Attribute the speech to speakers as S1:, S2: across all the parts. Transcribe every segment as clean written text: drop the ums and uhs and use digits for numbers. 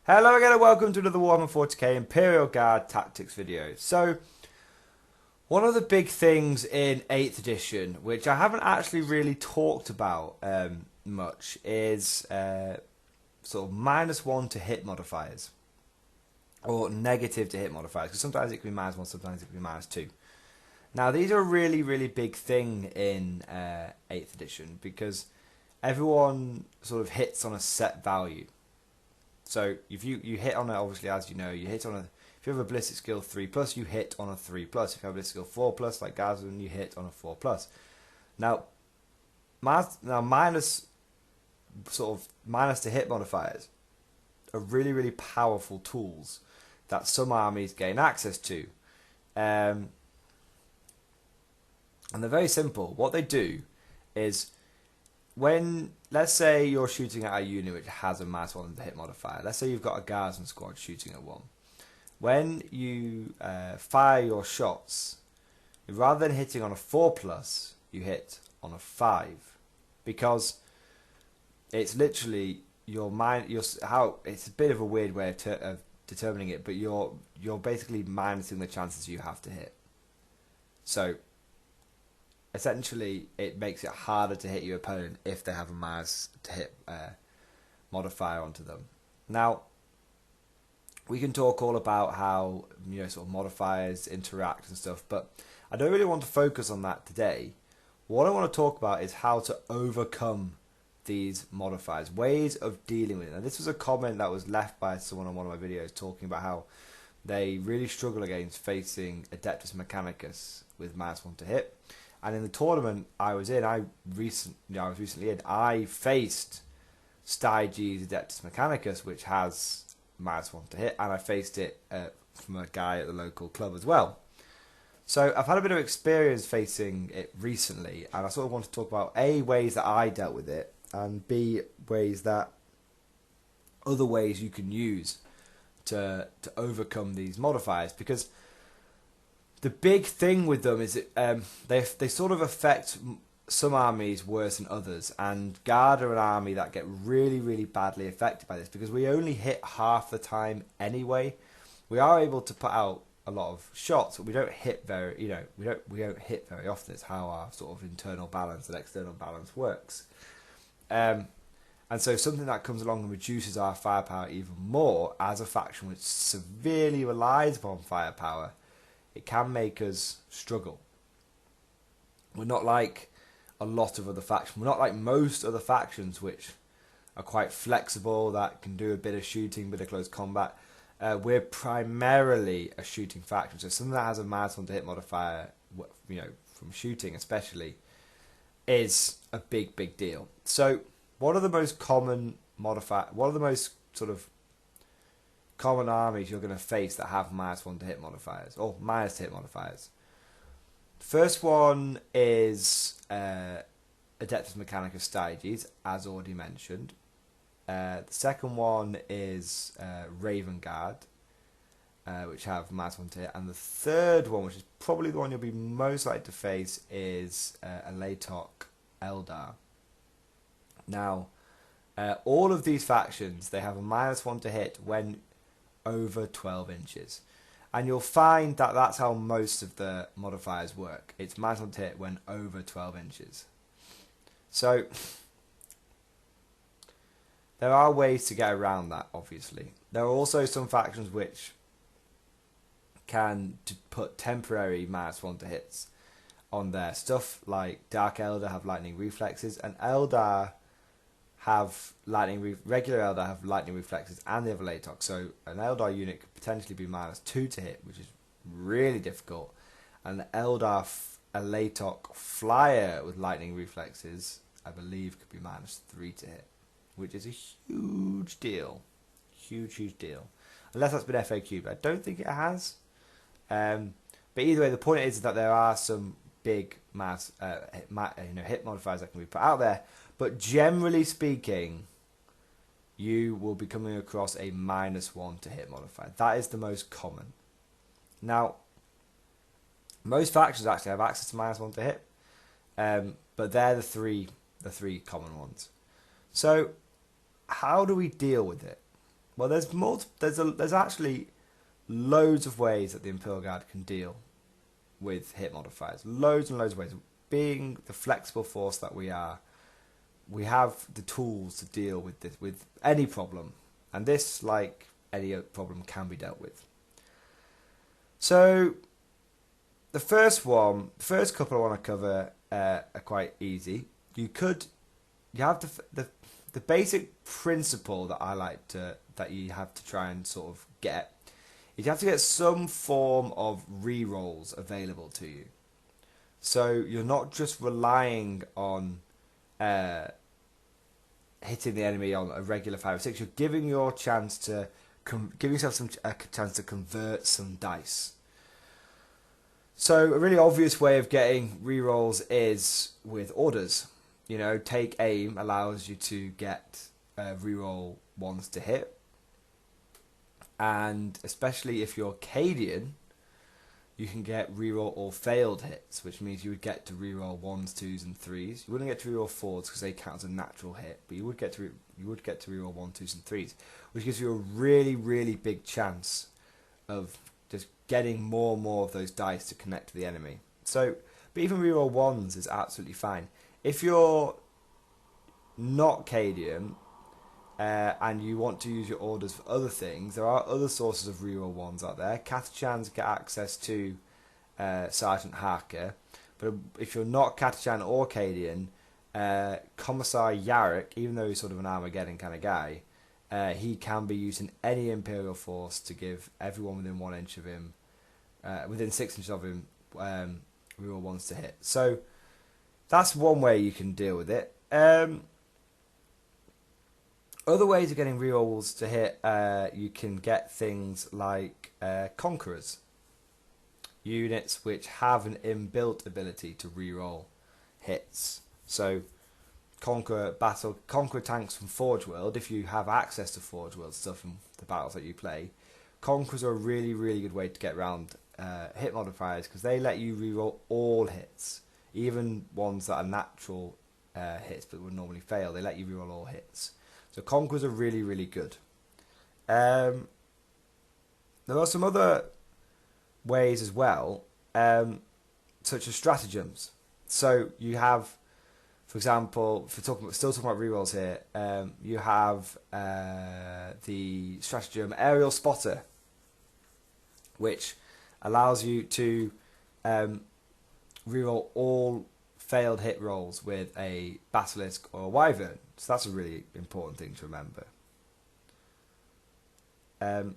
S1: Hello again and welcome to another Warhammer 40k Imperial Guard Tactics video. So, one of the big things in 8th edition, which I haven't actually really talked about much, is sort of -1 to hit modifiers. Or negative to hit modifiers, because sometimes it can be -1, sometimes it can be -2. Now, these are a really, really big thing in 8th edition, because everyone sort of hits on a set value. So if you hit on it, obviously, as you know, you hit on a. If you have a ballistic skill 3+, you hit on a 3+. If you have a ballistic skill 4+, like Gazan, you hit on a 4+. Now minus to hit modifiers are really, really powerful tools that some armies gain access to, and they're very simple. What they do is, when, let's say you're shooting at a unit which has a -1 to hit modifier. Let's say you've got a Guardsman squad shooting at 1. When you fire your shots, rather than hitting on a 4+, you hit on a 5, because it's literally your mind. It's a bit of a weird way of determining it, but you're basically minusing the chances you have to hit. So essentially, it makes it harder to hit your opponent if they have a -to hit modifier onto them. Now, we can talk all about how sort of modifiers interact and stuff, but I don't really want to focus on that today. What I want to talk about is how to overcome these modifiers, ways of dealing with it. Now, this was a comment that was left by someone on one of my videos talking about how they really struggle against facing Adeptus Mechanicus with -1 to hit. And in the tournament I was in, I was recently in, I faced Stratagems Adeptus Mechanicus, which has -1 to hit, and I faced it from a guy at the local club as well. So I've had a bit of experience facing it recently, and I sort of want to talk about A, ways that I dealt with it, and B, other ways you can use to overcome these modifiers, because the big thing with them is that they sort of affect some armies worse than others, and Guard are an army that get really, really badly affected by this, because we only hit half the time anyway. We are able to put out a lot of shots, but we don't hit we don't hit very often. It's how our sort of internal balance and external balance works. And so something that comes along and reduces our firepower even more as a faction which severely relies upon firepower, it can make us struggle. We're not like a lot of other factions. We're not like most other factions which are quite flexible, that can do a bit of shooting, bit of close combat. We're primarily a shooting faction. So something that has a -1 to hit modifier, from shooting especially, is a big, big deal. So what are the most common what are the most sort of common armies you're going to face that have -1 to hit modifiers, or -to hit modifiers? First one is Adeptus Mechanicus Stratagems, as already mentioned. The second one is Raven Guard, which have -1 to hit, and the third one, which is probably the one you'll be most likely to face, is Elatok Eldar. Now, all of these factions, they have a -1 to hit when over 12 inches. And you'll find that that's how most of the modifiers work. It's -1 to hit when over 12 inches. So, there are ways to get around that, obviously. There are also some factions which can put temporary -1 to hits on their stuff, like Dark Eldar have lightning reflexes, and Eldar have regular Eldar have lightning reflexes, and they have Elatok. So an Eldar unit could potentially be -2 to hit, which is really difficult. And the Eldar Elatok flyer with lightning reflexes, I believe, could be -3 to hit, which is a huge deal. Huge deal. Unless that's been FAQ'd, I don't think it has. But either way, the point is that there are some big hit modifiers that can be put out there. But generally speaking, you will be coming across a -1 to hit modifier. That is the most common. Now, most factions actually have access to -1 to hit, but they're the three common ones. So, how do we deal with it? Well, there's actually loads of ways that the Imperial Guard can deal with hit modifiers. Loads and loads of ways. Being the flexible force that we are, we have the tools to deal with this, with any problem, and this, like any other problem, can be dealt with. So, the first couple I want to cover are quite easy. You have the basic principle that I like that you have to try and sort of get. You have to get some form of re-rolls available to you. So you're not just relying on hitting the enemy on a regular 5 or 6. You're giving your chance to give yourself a chance to convert some dice. So a really obvious way of getting re-rolls is with orders. You know, take aim allows you to get re-roll ones to hit. And especially if you're Cadian, you can get re-roll all failed hits, which means you would get to re-roll 1s, 2s, and 3s. You wouldn't get to re-roll 4s because they count as a natural hit, but you would get to re-roll 1, 2s, and 3s, which gives you a really, really big chance of just getting more and more of those dice to connect to the enemy. So, but even re-roll 1s is absolutely fine. If you're not Cadian, and you want to use your orders for other things, there are other sources of reroll ones out there. Catachans get access to Sergeant Harker, but if you're not Catachan or Cadian, Commissar Yarrick, even though he's sort of an Armageddon kind of guy, he can be used in any Imperial force to give everyone within 1 inch of him, within 6 inches of him, reroll ones to hit. So that's one way you can deal with it. Other ways of getting rerolls to hit, you can get things like Conquerors. Units which have an inbuilt ability to reroll hits. So, Conqueror tanks from Forge World, if you have access to Forge World stuff in the battles that you play, Conquerors are a really, really good way to get around hit modifiers, because they let you reroll all hits, even ones that are natural hits but would normally fail. They let you reroll all hits. So Conquerors are really, really good. There are some other ways as well, such as stratagems. So you have, for example, still talking about rerolls here, you have the stratagem Aerial Spotter, which allows you to reroll all failed hit rolls with a Basilisk or a Wyvern. So that's a really important thing to remember. I'm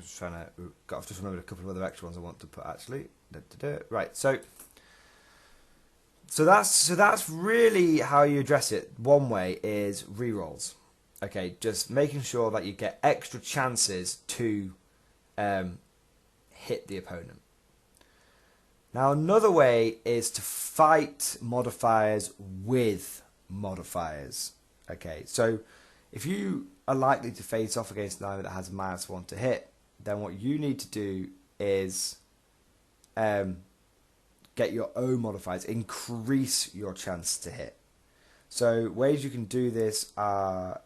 S1: just trying to... I've just remembered a couple of other extra ones I want to put, actually. Right, so that's really how you address it. One way is rerolls. Okay, just making sure that you get extra chances to hit the opponent. Now, another way is to fight modifiers with modifiers. Okay, so if you are likely to face off against an army that has a -1 to hit, then what you need to do is get your own modifiers, increase your chance to hit. So ways you can do this are,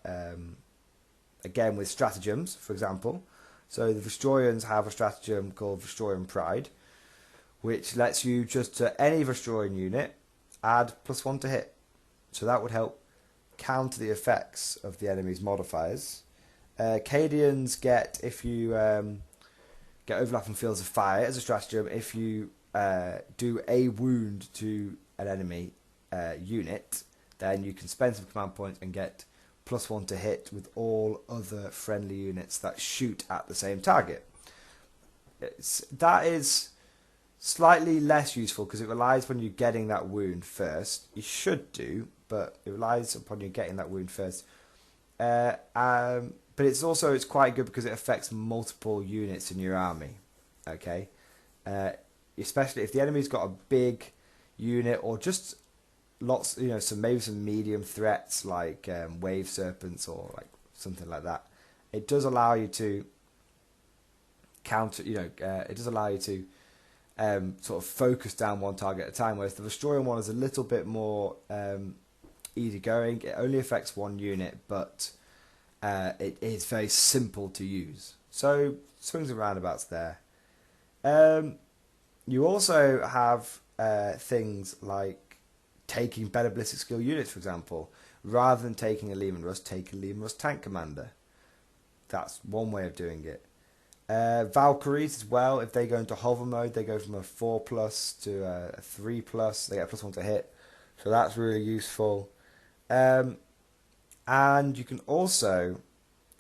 S1: again, with stratagems, for example. So the Vestroyans have a stratagem called Vestroyan Pride, which lets you just to any Vestroyan unit add +1 to hit. So that would help counter the effects of the enemy's modifiers. Cadians get, if you get overlapping fields of fire as a stratagem, if you do a wound to an enemy unit, then you can spend some command points and get +1 to hit with all other friendly units that shoot at the same target. That is slightly less useful because it relies on you getting that wound first. You should do, but it relies upon you getting that wound first. But it's quite good because it affects multiple units in your army. Okay, especially if the enemy's got a big unit or just lots, maybe some medium threats like wave serpents or like something like that. It does allow you to counter. It does allow you to sort of focus down one target at a time, whereas the Vestroyan one is a little bit more easygoing. It only affects one unit, but it is very simple to use. So swings and roundabouts there. You also have things like taking better ballistic skill units, for example. Rather than taking a Lehman Russ, take a Lehman Russ tank commander. That's one way of doing it. Valkyries as well, if they go into hover mode, they go from a 4+ to a 3+. They get a +1 to hit. So that's really useful. And you can also,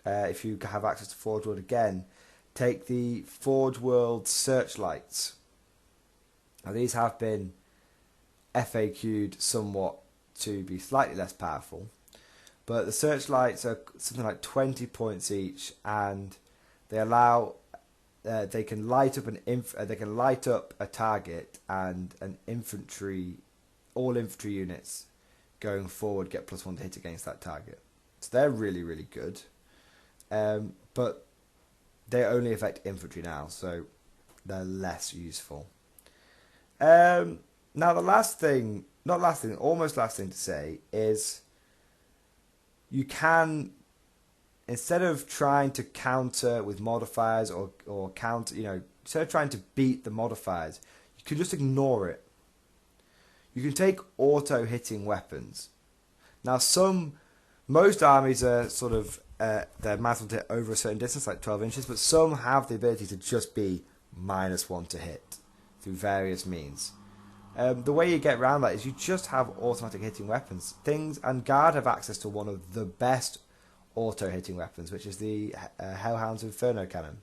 S1: if you have access to Forge World again, take the Forge World Searchlights. Now these have been FAQ'd somewhat to be slightly less powerful, but the Searchlights are something like 20 points each, and they allow they can light up a target, and all infantry units going forward get +1 to hit against that target. So they're really, really good. But they only affect infantry now, so they're less useful. Now almost last thing to say is you can, instead of trying to counter with modifiers or counter, instead of trying to beat the modifiers, you can just ignore it. You can take auto-hitting weapons. Now, most armies are sort of, they're maximum to hit over a certain distance, like 12 inches, but some have the ability to just be -1 to hit through various means. The way you get around that is you just have automatic hitting weapons. And Guard have access to one of the best auto-hitting weapons, which is the Hellhounds Inferno cannon.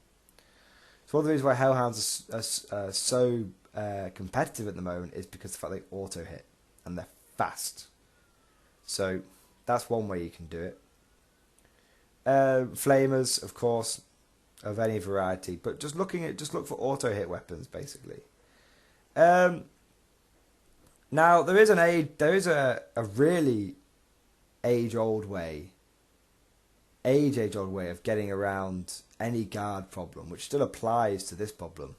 S1: So one of the reasons why Hellhounds are so competitive at the moment is because of the fact they auto-hit, and they're fast. So that's one way you can do it. Flamers, of course, of any variety, but just look for auto-hit weapons, basically. Now there is a really age-old way of getting around any guard problem, which still applies to this problem,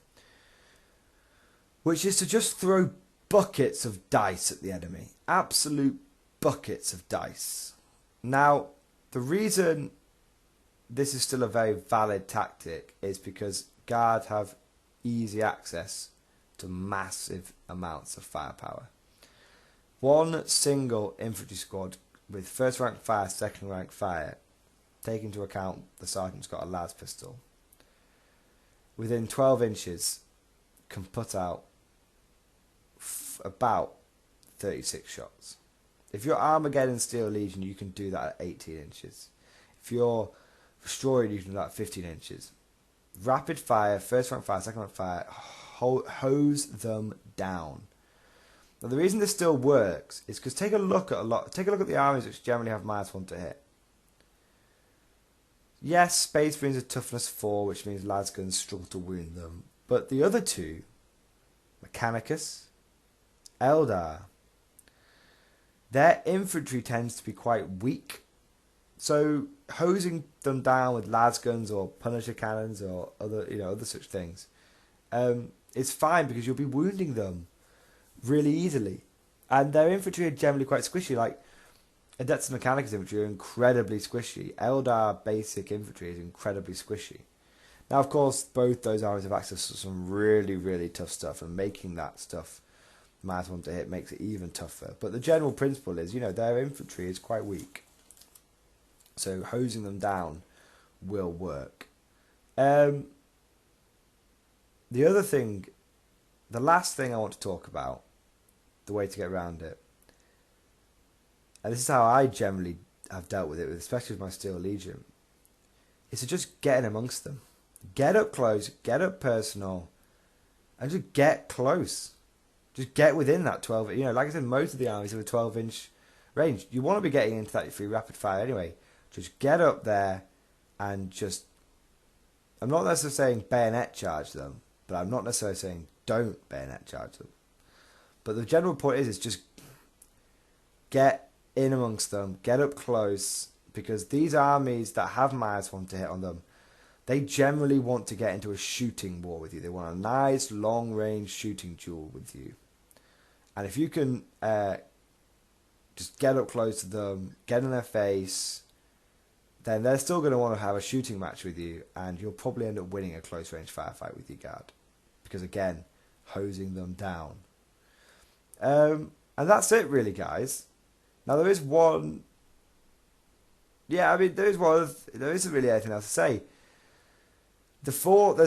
S1: which is to just throw buckets of dice at the enemy. Absolute buckets of dice. Now, the reason this is still a very valid tactic is because guard have easy access to massive amounts of firepower. One single infantry squad with first rank fire, second rank fire, take into account the sergeant's got a lad's pistol, within 12 inches can put out about 36 shots. If you're Armageddon Steel Legion, you can do that at 18 inches. If you're Destroyer, you can do that at 15 inches. Rapid fire, first rank fire, second rank fire, hose them down. Now the reason this still works is because take a look at the armies which generally have -1 to hit. Yes, Space Marines are toughness 4, which means lasguns struggle to wound them. But the other two, Mechanicus, Eldar, their infantry tends to be quite weak. So hosing them down with lasguns or Punisher cannons or other such things, it's fine because you'll be wounding them really easily. And their infantry are generally quite squishy. Like Adeptus Mechanicus infantry are incredibly squishy. Eldar basic infantry is incredibly squishy. Now, of course, both those armies have access to some really, really tough stuff, and making that stuff -1 to hit makes it even tougher. But the general principle is, their infantry is quite weak. So hosing them down will work. The last thing I want to talk about, the way to get around it, and this is how I generally have dealt with it, especially with my Steel Legion, is to just get in amongst them. Get up close, get up personal, and just get close. Just get within that 12, like I said, most of the armies have a 12-inch range. You want to be getting into that free rapid fire anyway. Just get up there and just... I'm not necessarily saying bayonet charge them, but I'm not necessarily saying don't bayonet charge them. But the general point is just get in amongst them, get up close, because these armies that have -1 to hit on them, they generally want to get into a shooting war with you. They want a nice long-range shooting duel with you. And if you can just get up close to them, get in their face, then they're still going to want to have a shooting match with you, and you'll probably end up winning a close range firefight with your guard. Because again, hosing them down. And that's it really, guys. Now there is one... Yeah, I mean, there isn't really anything else to say. There's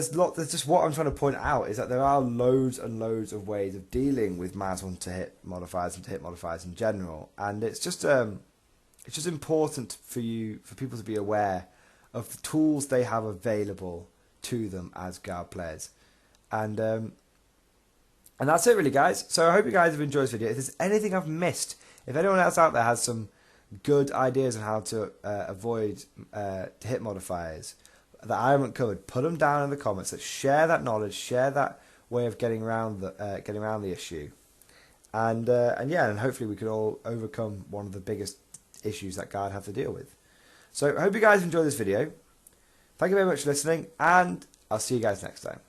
S1: just what I'm trying to point out is that there are loads and loads of ways of dealing with -1 to hit modifiers and to hit modifiers in general, and it's just important for people to be aware of the tools they have available to them as guard players, and that's it really, guys. So I hope you guys have enjoyed this video. If there's anything I've missed, if anyone else out there has some good ideas on how to avoid to hit modifiers that I haven't covered, put them down in the comments. Let's share that knowledge, share that way of getting around the issue, and hopefully we can all overcome one of the biggest issues that guard have to deal with. So I hope you guys enjoyed this video. Thank you very much for listening, and I'll see you guys next time.